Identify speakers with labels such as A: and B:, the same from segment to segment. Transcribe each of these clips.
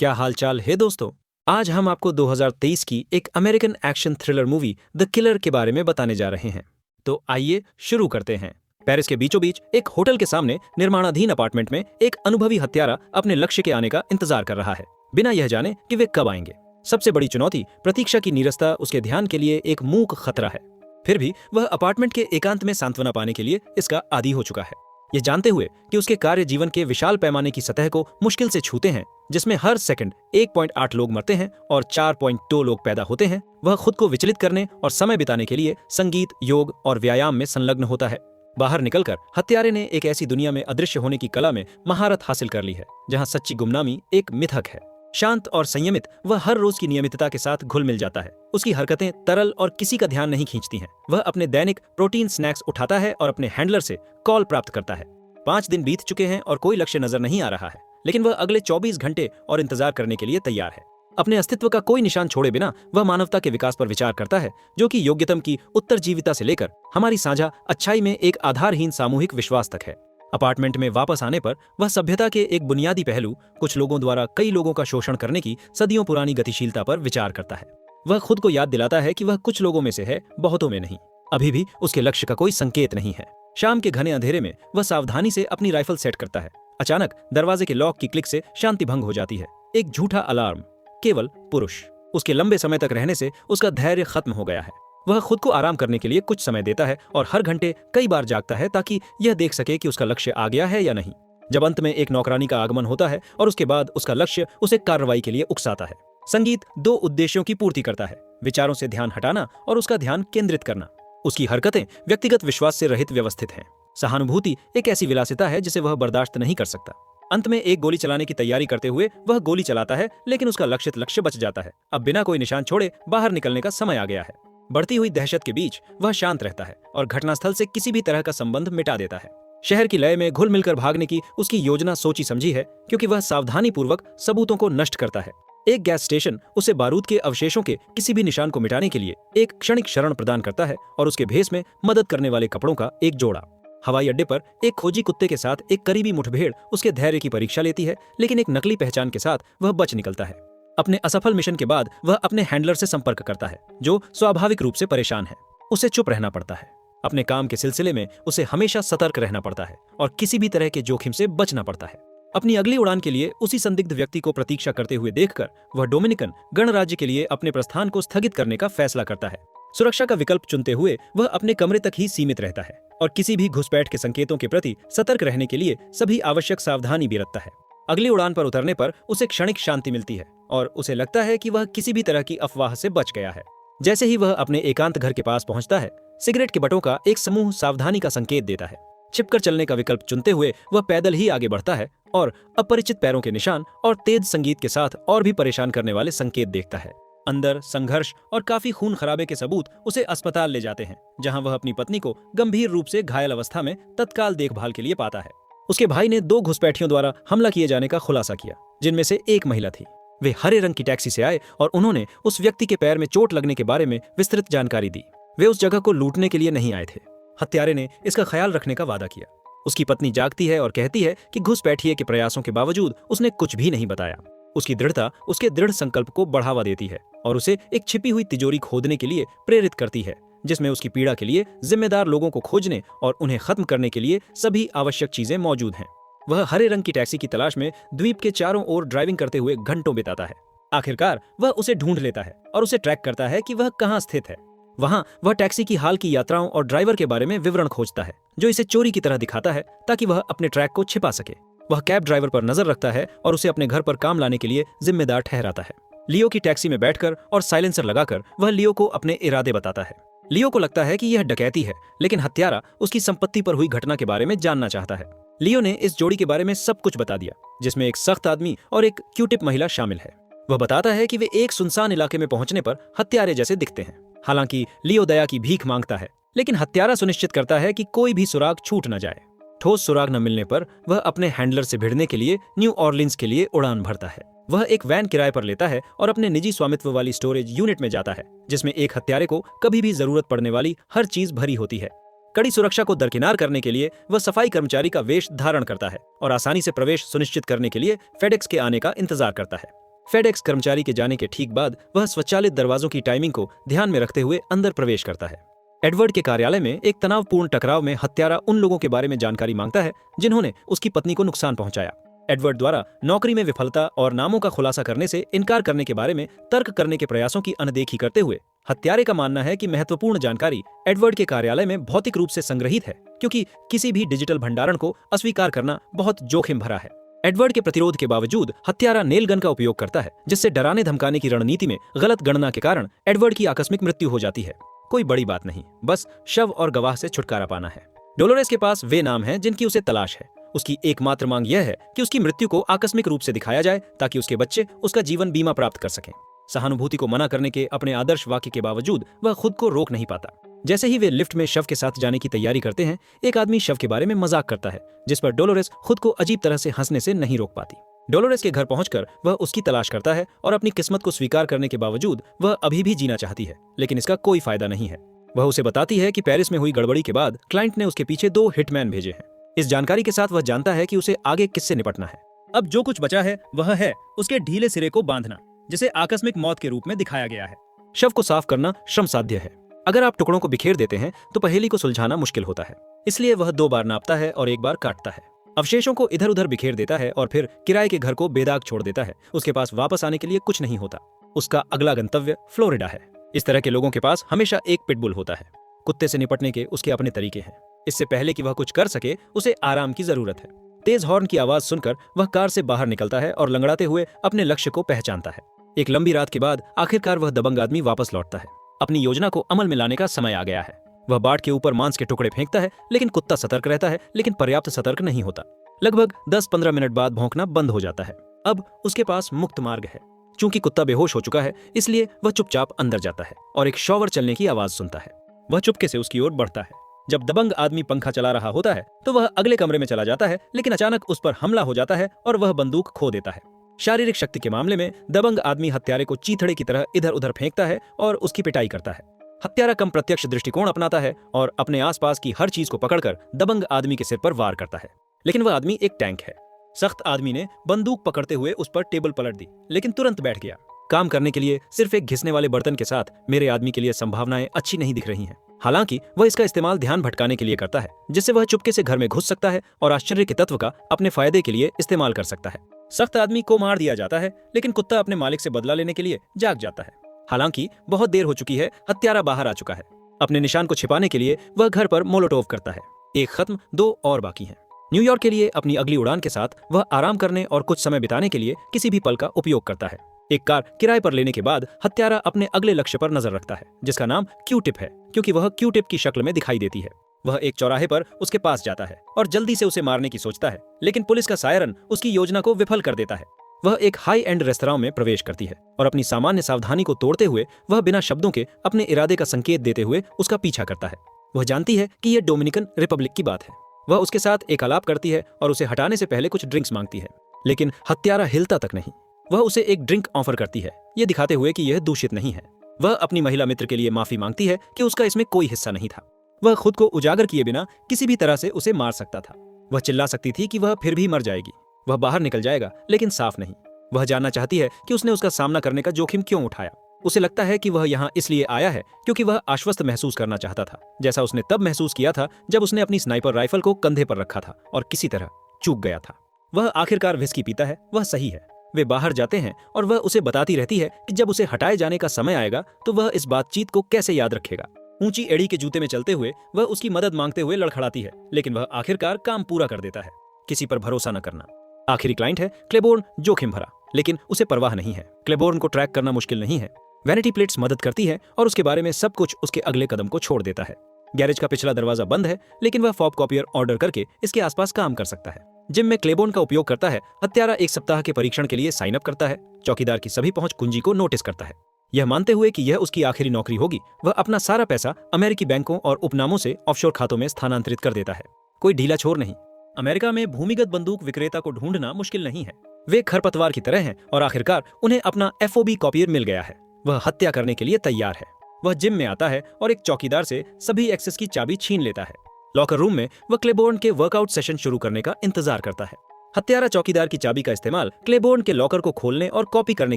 A: क्या हालचाल है दोस्तों। आज हम आपको 2023 की एक American action thriller movie the killer के बारे में बताने जा रहे हैं। तो आइए शुरू करते हैं। पेरिस के बीचों बीच एक होटल के सामने निर्माणाधीन अपार्टमेंट में एक अनुभवी हत्यारा अपने लक्ष्य के आने का इंतजार कर रहा है, बिना यह जाने कि वे कब आएंगे। सबसे बड़ी चुनौती प्रतीक्षा की नीरसता उसके ध्यान के लिए एक मूक खतरा है। फिर भी वह अपार्टमेंट के एकांत में सांत्वना पाने के लिए इसका आदी हो चुका है, ये जानते हुए कि उसके कार्य जीवन के विशाल पैमाने की सतह को मुश्किल से छूते हैं, जिसमें हर सेकंड 1.8 लोग मरते हैं और 4.2 लोग पैदा होते हैं। वह खुद को विचलित करने और समय बिताने के लिए संगीत, योग और व्यायाम में संलग्न होता है। बाहर निकलकर हत्यारे ने एक ऐसी दुनिया में अदृश्य होने की कला में महारत हासिल कर ली है, जहां सच्ची गुमनामी एक मिथक है। शांत और संयमित वह हर रोज की नियमितता के साथ घुल मिल जाता है। उसकी हरकतें तरल और किसी का ध्यान नहीं खींचती हैं। वह अपने दैनिक प्रोटीन स्नैक्स उठाता है और अपने हैंडलर से कॉल प्राप्त करता है। 5 दिन बीत चुके हैं और कोई लक्ष्य नजर नहीं आ रहा है, लेकिन वह अगले 24 घंटे और इंतजार करने के लिए तैयार है। अपने अस्तित्व का कोई निशान छोड़े बिना वह मानवता के विकास पर विचार करता है, जो कि योग्यतम की उत्तरजीविता से लेकर हमारी साझा अच्छाई में एक आधारहीन सामूहिक विश्वास तक है। अपार्टमेंट में वापस आने पर वह सभ्यता के एक बुनियादी पहलू, कुछ लोगों द्वारा कई लोगों का शोषण करने की सदियों पुरानी गतिशीलता पर विचार करता है। वह खुद को याद दिलाता है कि वह कुछ लोगों में से है, बहुतों में नहीं। अभी भी उसके लक्ष्य का कोई संकेत नहीं है। शाम के घने अंधेरे में वह सावधानी से अपनी राइफल सेट करता है। अचानक दरवाजे के लॉक की क्लिक से शांति भंग हो जाती है। एक झूठा अलार्म, केवल पुरुष। उसके लंबे समय तक रहने से उसका धैर्य खत्म हो गया है। वह खुद को आराम करने के लिए कुछ समय देता है और हर घंटे कई बार जागता है, ताकि यह देख सके कि उसका लक्ष्य आ गया है या नहीं। जब अंत में एक नौकरानी का आगमन होता है और उसके बाद उसका लक्ष्य उसे कार्रवाई के लिए उकसाता है। संगीत 2 उद्देश्यों की पूर्ति करता है, विचारों से ध्यान हटाना और उसका ध्यान केंद्रित करना। उसकी हरकतें व्यक्तिगत विश्वास से रहित व्यवस्थित हैं। सहानुभूति एक ऐसी विलासिता है जिसे वह बर्दाश्त नहीं कर सकता। अंत में एक गोली चलाने की तैयारी करते हुए वह गोली चलाता है, लेकिन उसका लक्षित लक्ष्य बच जाता है। अब बिना कोई निशान छोड़े बाहर निकलने का समय आ गया है। बढ़ती हुई दहशत के बीच वह शांत रहता है और घटनास्थल से किसी भी तरह का संबंध मिटा देता है। शहर की लय में घुल मिलकर भागने की उसकी योजना सोची समझी है, क्योंकि वह सावधानी पूर्वक सबूतों को नष्ट करता है। एक गैस स्टेशन उसे बारूद के अवशेषों के किसी भी निशान को मिटाने के लिए एक क्षणिक शरण प्रदान करता है, और उसके भेस में मदद करने वाले कपड़ों का एक जोड़ा। हवाई अड्डे पर एक खोजी कुत्ते के साथ एक करीबी मुठभेड़ उसके धैर्य की परीक्षा लेती है, लेकिन एक नकली पहचान के साथ वह बच निकलता है। अपने असफल मिशन के बाद वह अपने हैंडलर से संपर्क करता है, जो स्वाभाविक रूप से परेशान है। उसे चुप रहना पड़ता है। अपने काम के सिलसिले में उसे हमेशा सतर्क रहना पड़ता है और किसी भी तरह के जोखिम से बचना पड़ता है। अपनी अगली उड़ान के लिए उसी संदिग्ध व्यक्ति को प्रतीक्षा करते हुए देखकर वह डोमिनिकन गणराज्य के लिए अपने प्रस्थान को स्थगित करने का फैसला करता है। सुरक्षा का विकल्प चुनते हुए वह अपने कमरे तक ही सीमित रहता है और किसी भी घुसपैठ के संकेतों के प्रति सतर्क रहने के लिए सभी आवश्यक सावधानी बरतता है। अगली उड़ान पर उतरने पर उसे क्षणिक शांति मिलती है और उसे लगता है कि वह किसी भी तरह की अफवाह से बच गया है। जैसे ही वह अपने एकांत घर के पास पहुंचता है, सिगरेट के बटों का एक समूह सावधानी का संकेत देता है। छिपकर चलने का विकल्प चुनते हुए वह पैदल ही आगे बढ़ता है और अपरिचित पैरों के निशान और तेज संगीत के साथ और भी परेशान करने वाले संकेत देखता है। अंदर संघर्ष और काफी खून खराबे के सबूत उसे अस्पताल ले जाते हैं, जहां वह अपनी पत्नी को गंभीर रूप से घायल अवस्था में तत्काल देखभाल के लिए पाता है। उसके भाई ने 2 घुसपैठियों द्वारा हमला किए जाने का खुलासा किया, जिनमें से एक महिला थी। वे हरे रंग की टैक्सी से आए और उन्होंने उस व्यक्ति के पैर में चोट लगने के बारे में विस्तृत जानकारी दी। वे उस जगह को लूटने के लिए नहीं आए थे। हत्यारे ने इसका ख्याल रखने का वादा किया। उसकी पत्नी जागती है और कहती है कि घुसपैठिए के प्रयासों के बावजूद उसने कुछ भी नहीं बताया। उसकी दृढ़ता उसके दृढ़ संकल्प को बढ़ावा देती है और उसे एक छिपी हुई तिजोरी खोदने के लिए प्रेरित करती है, जिसमें उसकी पीड़ा के लिए जिम्मेदार लोगों को खोजने और उन्हें खत्म करने के लिए सभी आवश्यक चीजें मौजूद हैं। वह हरे रंग की टैक्सी की तलाश में द्वीप के चारों ओर ड्राइविंग करते हुए घंटों बिताता है। आखिरकार वह उसे ढूंढ लेता है और उसे ट्रैक करता है कि वह कहाँ स्थित है। वहां वह टैक्सी की हाल की यात्राओं और ड्राइवर के बारे में विवरण खोजता है, जो इसे चोरी की तरह दिखाता है ताकि वह अपने ट्रैक को छिपा सके। वह कैब ड्राइवर पर नजर रखता है और उसे अपने घर पर काम लाने के लिए जिम्मेदार ठहराता है। लियो की टैक्सी में बैठकर और साइलेंसर लगाकर वह लियो को अपने इरादे बताता है। लियो को लगता है कि यह डकैती है, लेकिन हत्यारा उसकी संपत्ति पर हुई घटना के बारे में जानना चाहता है। लियो ने इस जोड़ी के बारे में सब कुछ बता दिया, जिसमें एक सख्त आदमी और एक क्यूटिप महिला शामिल है। वह बताता है कि वे एक सुनसान इलाके में पहुंचने पर हत्यारे जैसे दिखते हैं। हालांकि लियो दया की भीख मांगता है, लेकिन हत्यारा सुनिश्चित करता है कि कोई भी सुराग छूट न जाए। ठोस सुराग न मिलने पर वह अपने हैंडलर से भिड़ने के लिए न्यू ऑरलिन्स के लिए उड़ान भरता है। वह एक वैन किराए पर लेता है और अपने निजी स्वामित्व वाली स्टोरेज यूनिट में जाता है, जिसमें एक हत्यारे को कभी भी जरूरत पड़ने वाली हर चीज भरी होती है। कड़ी सुरक्षा को दरकिनार करने के लिए वह सफाई कर्मचारी का वेश धारण करता है और आसानी से प्रवेश सुनिश्चित करने के लिए फेडेक्स के आने का इंतजार करता है। फेडेक्स कर्मचारी के जाने के ठीक बाद वह स्वचालित दरवाजों की टाइमिंग को ध्यान में रखते हुए अंदर प्रवेश करता है। एडवर्ड के कार्यालय में एक तनावपूर्ण टकराव में हत्यारा उन लोगों के बारे में जानकारी मांगता है जिन्होंने उसकी पत्नी को नुकसान पहुंचाया। एडवर्ड द्वारा नौकरी में विफलता और नामों का खुलासा करने से इनकार करने के बारे में तर्क करने के प्रयासों की अनदेखी करते हुए हत्यारे का मानना है कि महत्वपूर्ण जानकारी एडवर्ड के कार्यालय में भौतिक रूप से संग्रहित है, क्योंकि किसी भी डिजिटल भंडारण को अस्वीकार करना बहुत जोखिम भरा है। एडवर्ड के प्रतिरोध के बावजूद हत्यारा नेल गन का उपयोग करता है, जिससे डराने धमकाने की रणनीति में गलत गणना के कारण एडवर्ड की आकस्मिक मृत्यु हो जाती है। कोई बड़ी बात नहीं, बस शव और गवाह से छुटकारा पाना है। डोलोरेस के पास वे नाम हैं जिनकी उसे तलाश है। उसकी एकमात्र मांग यह है कि उसकी मृत्यु को आकस्मिक रूप से दिखाया जाए ताकि उसके बच्चे उसका जीवन बीमा प्राप्त कर सकें। सहानुभूति को मना करने के अपने आदर्श वाक्य के बावजूद वह खुद को रोक नहीं पाता। जैसे ही वे लिफ्ट में शव के साथ जाने की तैयारी करते हैं, एक आदमी शव के बारे में मजाक करता है, जिस पर डोलोरेस खुद को अजीब तरह से हंसने से नहीं रोक पाती। डोलोरेस के घर पहुंचकर वह उसकी तलाश करता है और अपनी किस्मत को स्वीकार करने के बावजूद वह अभी भी जीना चाहती है, लेकिन इसका कोई फायदा नहीं है। वह उसे बताती है कि पेरिस में हुई गड़बड़ी के बाद क्लाइंट ने उसके पीछे 2 हिटमैन भेजे हैं। इस जानकारी के साथ वह जानता है कि उसे आगे किससे निपटना है। अब जो कुछ बचा है वह है उसके ढीले सिरे को बांधना, जिसे आकस्मिक मौत के रूप में दिखाया गया है। शव को साफ करना श्रम साध्य है। अगर आप टुकड़ों को बिखेर देते हैं तो पहेली को सुलझाना मुश्किल होता है, इसलिए वह 2 बार नापता है और 1 बार काटता है। अवशेषों को इधर उधर बिखेर देता है और फिर किराए के घर को बेदाग छोड़ देता है। उसके पास वापस आने के लिए कुछ नहीं होता। उसका अगला गंतव्य फ्लोरिडा है। इस तरह के लोगों के पास हमेशा एक पिटबुल होता है। कुत्ते से निपटने के उसके अपने तरीके हैं। इससे पहले कि वह कुछ कर सके, उसे आराम की जरूरत है। तेज हॉर्न की आवाज सुनकर वह कार से बाहर निकलता है और लंगड़ाते हुए अपने लक्ष्य को पहचानता है। एक लंबी रात के बाद आखिरकार वह दबंग आदमी वापस लौटता है। अपनी योजना को अमल में लाने का समय आ गया है। वह बाट के ऊपर मांस के टुकड़े फेंकता है, लेकिन कुत्ता सतर्क रहता है, लेकिन पर्याप्त सतर्क नहीं होता। लगभग 10-15 मिनट बाद भौंकना बंद हो जाता है। अब उसके पास मुक्त मार्ग है। चूंकि कुत्ता बेहोश हो चुका है, इसलिए वह चुपचाप अंदर जाता है और एक शॉवर चलने की आवाज सुनता है। वह चुपके से उसकी ओर बढ़ता है। जब दबंग आदमी पंखा चला रहा होता है तो वह अगले कमरे में चला जाता है, लेकिन अचानक उस पर हमला हो जाता है और वह बंदूक खो देता है। शारीरिक शक्ति के मामले में दबंग आदमी हत्यारे को चीथड़े की तरह इधर उधर फेंकता है और उसकी पिटाई करता है। हत्यारा कम प्रत्यक्ष दृष्टिकोण अपनाता है और अपने आसपास की हर चीज को पकड़कर दबंग आदमी के सिर पर वार करता है, लेकिन वह आदमी एक टैंक है। सख्त आदमी ने बंदूक पकड़ते हुए उस पर टेबल पलट दी, लेकिन तुरंत बैठ गया। काम करने के लिए सिर्फ एक घिसने वाले बर्तन के साथ मेरे आदमी के लिए संभावनाएं अच्छी नहीं दिख रही हैं। हालांकि वह इसका इस्तेमाल ध्यान भटकाने के लिए करता है, जिससे वह चुपके से घर में घुस सकता है और आश्चर्य के तत्व का अपने फायदे के लिए इस्तेमाल कर सकता है। सख्त आदमी को मार दिया जाता है, लेकिन कुत्ता अपने मालिक से बदला लेने के लिए जाग जाता है। हालांकि बहुत देर हो चुकी है, हत्यारा बाहर आ चुका है। अपने निशान को छिपाने के लिए वह घर पर मोलोटोव करता है। एक खत्म, 2 और बाकी हैं। न्यूयॉर्क के लिए अपनी अगली उड़ान के साथ वह आराम करने और कुछ समय बिताने के लिए किसी भी पल का उपयोग करता है। एक कार किराए पर लेने के बाद हत्यारा अपने अगले लक्ष्य पर नजर रखता है, जिसका नाम क्यू-टिप है, क्योंकि वह क्यू-टिप की शक्ल में दिखाई देती है। वह एक चौराहे पर उसके पास जाता है और जल्दी से उसे मारने की सोचता है, लेकिन पुलिस का सायरन उसकी योजना को विफल कर देता है। वह एक हाई एंड रेस्तरां में प्रवेश करती है और अपनी सामान्य सावधानी को तोड़ते हुए वह बिना शब्दों के अपने इरादे का संकेत देते हुए उसका पीछा करता है। वह जानती है कि यह डोमिनिकन रिपब्लिक की बात है। वह उसके साथ एक आलाप करती है और उसे हटाने से पहले कुछ ड्रिंक्स मांगती है, लेकिन हत्यारा हिलता तक नहीं। वह उसे एक ड्रिंक ऑफर करती है, ये दिखाते हुए कि यह दूषित नहीं है। वह अपनी महिला मित्र के लिए माफी मांगती है कि उसका इसमें कोई हिस्सा नहीं था। वह खुद को उजागर किए बिना किसी भी तरह से उसे मार सकता था। वह चिल्ला सकती थी कि वह फिर भी मर जाएगी। वह बाहर निकल जाएगा, लेकिन साफ नहीं। वह जानना चाहती है कि उसने उसका सामना करने का जोखिम क्यों उठाया। उसे लगता है कि वह यहाँ इसलिए आया है क्योंकि वह आश्वस्त महसूस करना चाहता था, जैसा उसने तब महसूस किया था जब उसने अपनी स्नाइपर राइफल को कंधे पर रखा था और किसी तरह चूक गया था। वह आखिरकार विस्की पीता है। वह सही है। वे बाहर जाते हैं और वह उसे बताती रहती है कि जब उसे हटाए जाने का समय आएगा तो वह इस बातचीत को कैसे याद रखेगा। ऊंची एड़ी के जूते में चलते हुए वह उसकी मदद मांगते हुए लड़खड़ाती है, लेकिन वह आखिरकार काम पूरा कर देता है। किसी पर भरोसा न करना। आखिरी क्लाइंट है क्लेबोर्न, जोखिम भरा, लेकिन उसे परवाह नहीं है। क्लेबोर्न को ट्रैक करना मुश्किल नहीं है। वैनिटी प्लेट्स मदद करती है और उसके बारे में सब कुछ उसके अगले कदम को छोड़ देता है। गैरेज का पिछला दरवाजा बंद है, लेकिन वह फॉब कॉपियर ऑर्डर करके इसके आसपास काम कर सकता है। जिम में क्लेबोर्न का उपयोग करता है। हत्यारा 1 सप्ताह के परीक्षण के लिए साइन अप करता है। चौकीदार की सभी पहुंच कुंजी को नोटिस करता है। यह मानते हुए कि यह उसकी आखिरी नौकरी होगी, वह अपना सारा पैसा अमेरिकी बैंकों और उपनामों से ऑफशोर खातों में स्थानांतरित कर देता है। कोई ढीला छोर नहीं। अमेरिका में भूमिगत बंदूक विक्रेता को ढूंढना मुश्किल नहीं है। वे खरपतवार की तरह हैं और आखिरकार उन्हें अपना FOB कॉपियर मिल गया है। वह हत्या करने के लिए तैयार है। वह जिम में आता है और एक चौकीदार से सभी एक्सेस की चाबी छीन लेता है। लॉकर रूम में वह क्लेबोर्न के वर्कआउट सेशन शुरू करने का इंतजार करता है। हत्यारा चौकीदार की चाबी का इस्तेमाल क्लेबोर्न के लॉकर को खोलने और कॉपी करने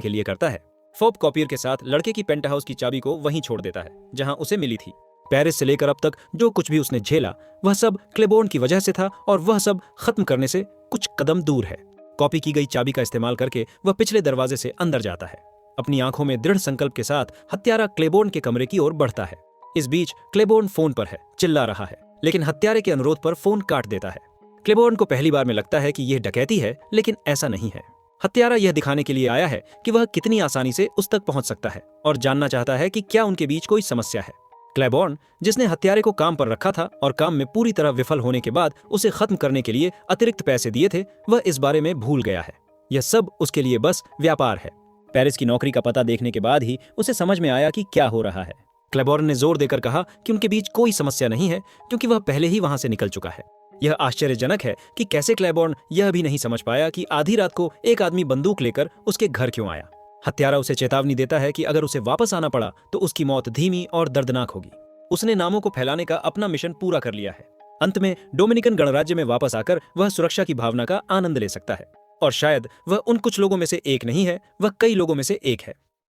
A: के लिए करता है। फोब कॉपियर के साथ लड़के की पेंट हाउस की चाबी को वहीं छोड़ देता है जहां उसे मिली थी। पेरिस से लेकर अब तक जो कुछ भी उसने झेला वह सब क्लेबोर्न की वजह से था और वह सब खत्म करने से कुछ कदम दूर है। कॉपी की गई चाबी का इस्तेमाल करके वह पिछले दरवाजे से अंदर जाता है। अपनी आंखों में दृढ़ संकल्प के साथ हत्यारा क्लेबोर्न के कमरे की ओर बढ़ता है। इस बीच क्लेबोर्न फोन पर है, चिल्ला रहा है, लेकिन हत्यारे के अनुरोध पर फोन काट देता है। क्लेबोर्न को पहली बार में लगता है कि यह डकैती है, लेकिन ऐसा नहीं है। हत्यारा यह दिखाने के लिए आया है कि वह कितनी आसानी से उस तक पहुंच सकता है और जानना चाहता है कि क्या उनके बीच कोई समस्या है। क्लेबोर्न, जिसने हत्यारे को काम पर रखा था और काम में पूरी तरह विफल होने के बाद उसे खत्म करने के लिए अतिरिक्त पैसे दिए थे, वह इस बारे में भूल गया है। यह सब उसके लिए बस व्यापार है। पेरिस की नौकरी का पता देखने के बाद ही उसे समझ में आया कि क्या हो रहा है। क्लेबोर्न ने जोर देकर कहा कि उनके बीच कोई समस्या नहीं है क्योंकि वह पहले ही वहां से निकल चुका है। यह आश्चर्यजनक है कि कैसे क्लेबोर्न यह भी नहीं समझ पाया कि आधी रात को एक आदमी बंदूक लेकर उसके घर क्यों आया। हत्यारा उसे चेतावनी देता है कि अगर उसे वापस आना पड़ा तो उसकी मौत धीमी और दर्दनाक होगी। उसने नामों को फैलाने का अपना मिशन पूरा कर लिया है। अंत में डोमिनिकन गणराज्य में वापस आकर वह सुरक्षा की भावना का आनंद ले सकता है और शायद वह उन कुछ लोगों में से एक नहीं है, वह कई लोगों में से एक है